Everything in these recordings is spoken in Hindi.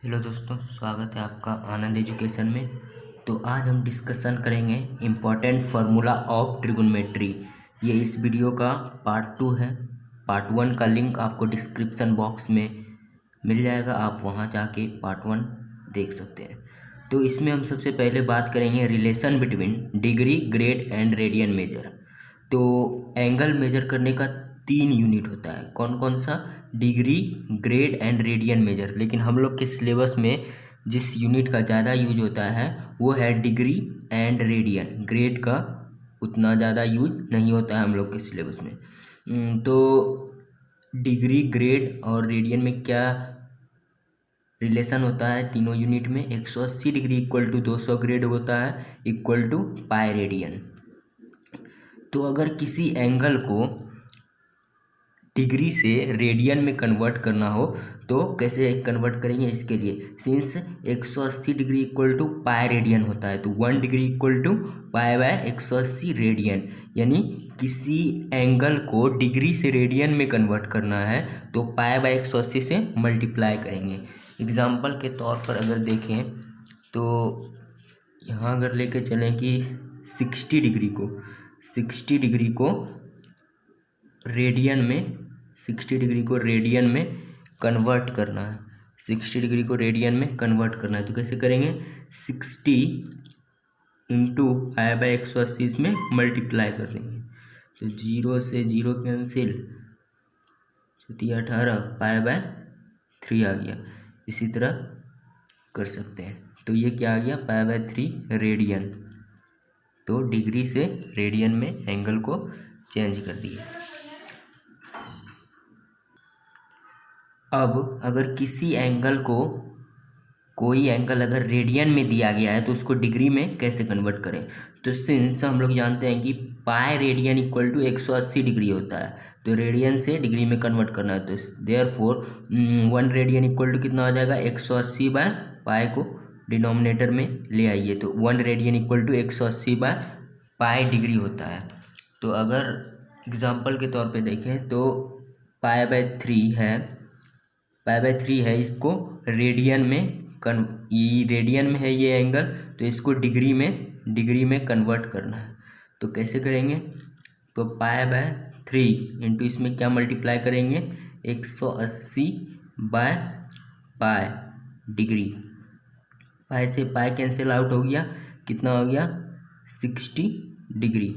हेलो दोस्तों, स्वागत है आपका आनंद एजुकेशन में। तो आज हम डिस्कशन करेंगे इम्पोर्टेंट फार्मूला ऑफ ट्रिगोनोमेट्री। ये इस वीडियो का पार्ट 2 है। पार्ट 1 का लिंक आपको डिस्क्रिप्शन बॉक्स में मिल जाएगा, आप वहाँ जाके पार्ट 1 देख सकते हैं। तो इसमें हम सबसे पहले बात करेंगे relation between degree, grade and radian major. तो एंगल मेजर करने का 3 यूनिट होता है। कौन कौन सा? Degree, grade and radian major. लेकिन हम लोग के सिलेबस में जिस यूनिट का ज़्यादा यूज होता है वो है डिग्री एंड रेडियन। ग्रेड का उतना ज़्यादा यूज नहीं होता है हम लोग के सिलेबस में। तो डिग्री, ग्रेड और रेडियन में क्या रिलेशन होता है तीनों यूनिट में? 180 डिग्री इक्वल टू 200 ग्रेड होता है इक्वल टू पाई रेडियन। तो अगर किसी एंगल को डिग्री से रेडियन में कन्वर्ट करना हो तो कैसे कन्वर्ट करेंगे? इसके लिए since 180 degree equal to pi radian होता है तो 1 degree equal to pi by 180 radian, यानी किसी एंगल को डिग्री से रेडियन में कन्वर्ट करना है तो पाई बाय 180 से मल्टीप्लाई करेंगे। एग्जाम्पल के तौर पर अगर देखें तो यहाँ अगर लेके चलें कि 60 डिग्री को रेडियन में 60 डिग्री को रेडियन में कन्वर्ट करना है। 60 डिग्री को रेडियन में कन्वर्ट करना है तो कैसे करेंगे? 60 इंटू पाई बाय 180 इसमें मल्टीप्लाई कर देंगे तो 0 से 0 कैंसिल, 18 पाई बाय 3 आ गया। इसी तरह कर सकते हैं। तो ये क्या आ गया? Pi by 3 radian. तो डिग्री से रेडियन में एंगल को चेंज कर दिया। अब अगर किसी एंगल को कोई एंगल अगर रेडियन में दिया गया है तो उसको डिग्री में कैसे कन्वर्ट करें? तो सिंस हम लोग जानते हैं कि pi radian equal to 180 degree होता है तो रेडियन से डिग्री में कन्वर्ट करना है तो देयरफॉर 1 रेडियन इक्वल टू कितना हो जाएगा? 180 बाय पाई को डिनोमिनेटर में ले आइए तो 1 radian equal to 180 by pi degree होता है। तो अगर एग्जाम्पल के तौर पे देखें तो पाई बाय 3 है, पाई बाय 3 है, इसको रेडियन में ये रेडियन में है ये एंगल तो इसको डिग्री में कन्वर्ट करना है तो कैसे करेंगे? तो पाई बाय 3 इंटू इसमें क्या मल्टीप्लाई करेंगे? 180 बाय पाई डिग्री। पाई से पाई कैंसिल आउट हो गया, कितना हो गया? 60 डिग्री।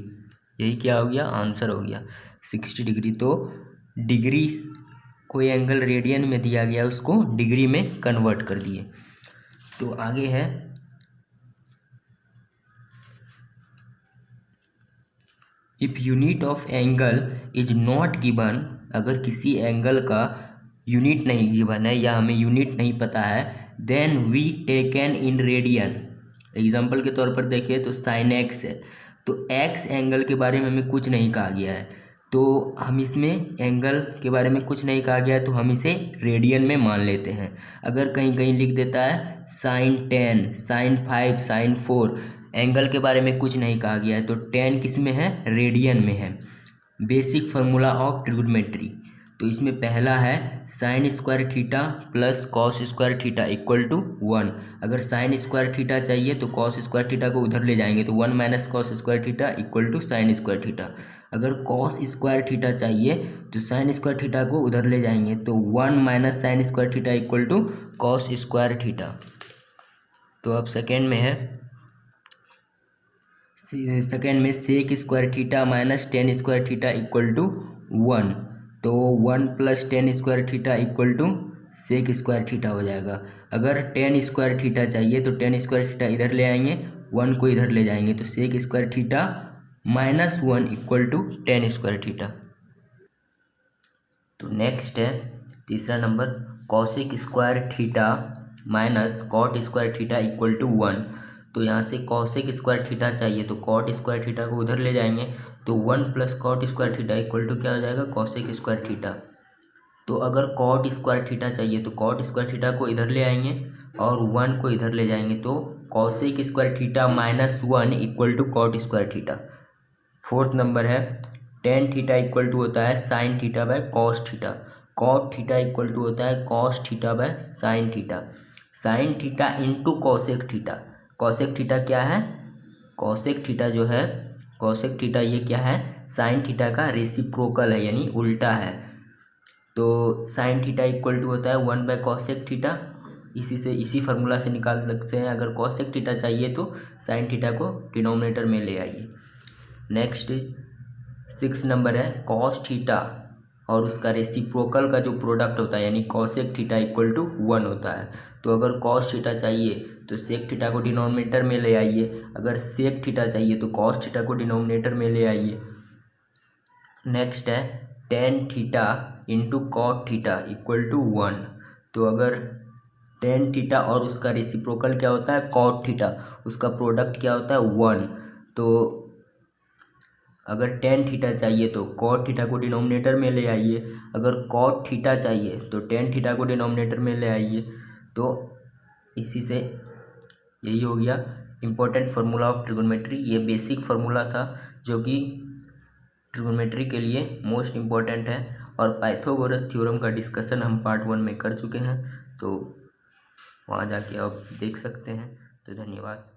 यही क्या हो गया? आंसर हो गया 60 डिग्री। तो डिग्री कोई एंगल रेडियन में दिया गया उसको डिग्री में कन्वर्ट कर दिए। तो आगे है if unit of angle is not given. अगर किसी एंगल का यूनिट नहीं गिवन है या हमें यूनिट नहीं पता है then we taken in radian. Example के तौर पर देखिए तो साइन एक्स है तो एक्स एंगल के बारे में हमें कुछ नहीं कहा गया है तो हम इसमें एंगल के बारे में कुछ नहीं कहा गया है तो हम इसे रेडियन में मान लेते हैं। अगर कहीं कहीं लिख देता है साइन 10, साइन 5, साइन 4, एंगल के बारे में कुछ नहीं कहा गया है तो 10 किस में है? रेडियन में है। बेसिक फार्मूला ऑफ ट्रिगोनोमेट्री तो इसमें पहला है sine square theta plus cos square theta equal to 1। अगर साइन स्क्वायर थीटा चाहिए तो कॉस स्क्वायर थीटा को उधर ले जाएंगे तो 1 minus cos square theta equal to sine square theta. अगर कॉस स्क्वायर थीटा चाहिए तो साइन स्क्वायर थीटा को उधर ले जाएंगे तो 1 minus sine square theta equal to cos square theta. तो अब सेकेंड में है sec square theta minus tan square theta equal to 1 तो 1 plus tan square theta equal to sec square theta हो जाएगा। अगर टेन स्क्वायर थीटा चाहिए तो टेन स्क्वायर थीटा इधर ले आएंगे, 1 को इधर ले जाएंगे तो sec square theta minus 1 equal to tan square theta. तो नेक्स्ट है तीसरा number cosec square theta minus cot square theta equal to 1। तो यहाँ से कॉसेक स्क्वायर थीटा चाहिए तो कॉट स्क्वायर थीटा को उधर ले जाएंगे तो 1 plus cot square theta equal to क्या हो जाएगा? Cosec square theta. तो अगर कॉट स्क्वायर थीटा चाहिए तो कॉट स्क्वायर थीटा को इधर ले आएंगे और 1 को इधर ले जाएंगे तो cosec square theta minus 1 equal to cot square theta. Fourth number है टेन थीटा इक्वल टू होता है sine theta by cos theta. Cot theta equal to होता है cos theta by sine theta. Sine theta into cosec theta. Cosec theta क्या है? कॉसेक थीटा जो है, कॉसेक थीटा ये क्या है? साइन थीटा का रेसिप्रोकल है, यानी उल्टा है। तो साइन थीटा इक्वल टू होता है 1/कॉसेक थीटा। इसी फार्मूला से निकाल सकते हैं। अगर कॉसेक थीटा चाहिए तो साइन थीटा को डिनोमिनेटर में ले आइए। नेक्स्ट 6 नंबर है कॉस थीटा और उसका रेसिप्रोकल का जो प्रोडक्ट होता है, यानी कॉसेक थीटा इक्वल टू 1 होता है। तो अगर कॉस थीटा चाहिए तो सेक थीटा को डिनोमिनेटर में ले आइए, अगर सेक थीटा चाहिए तो कॉस थीटा को डिनोमिनेटर में ले आइए। नेक्स्ट है tan theta into cot theta equal to 1। तो अगर टेन थीटा और उसका रेसिप्रोकल क्या होता है? कॉट थीटा, उसका प्रोडक्ट क्या होता है? 1। तो अगर टेन थीटा चाहिए तो कॉट थीटा को डिनोमिनेटर में ले आइए, अगर कॉट थीटा चाहिए तो टेन थीटा को डिनोमिनेटर में ले आइए। तो इसी से यही हो गया इम्पोर्टेंट फार्मूला ऑफ ट्रिगोनोमेट्री। ये बेसिक फार्मूला था जो कि ट्रिगोनोमेट्री के लिए मोस्ट इम्पॉर्टेंट है। और पाइथागोरस थ्योरम का डिस्कशन हम पार्ट 1 में कर चुके हैं, तो वहाँ जाके आप देख सकते हैं। तो धन्यवाद।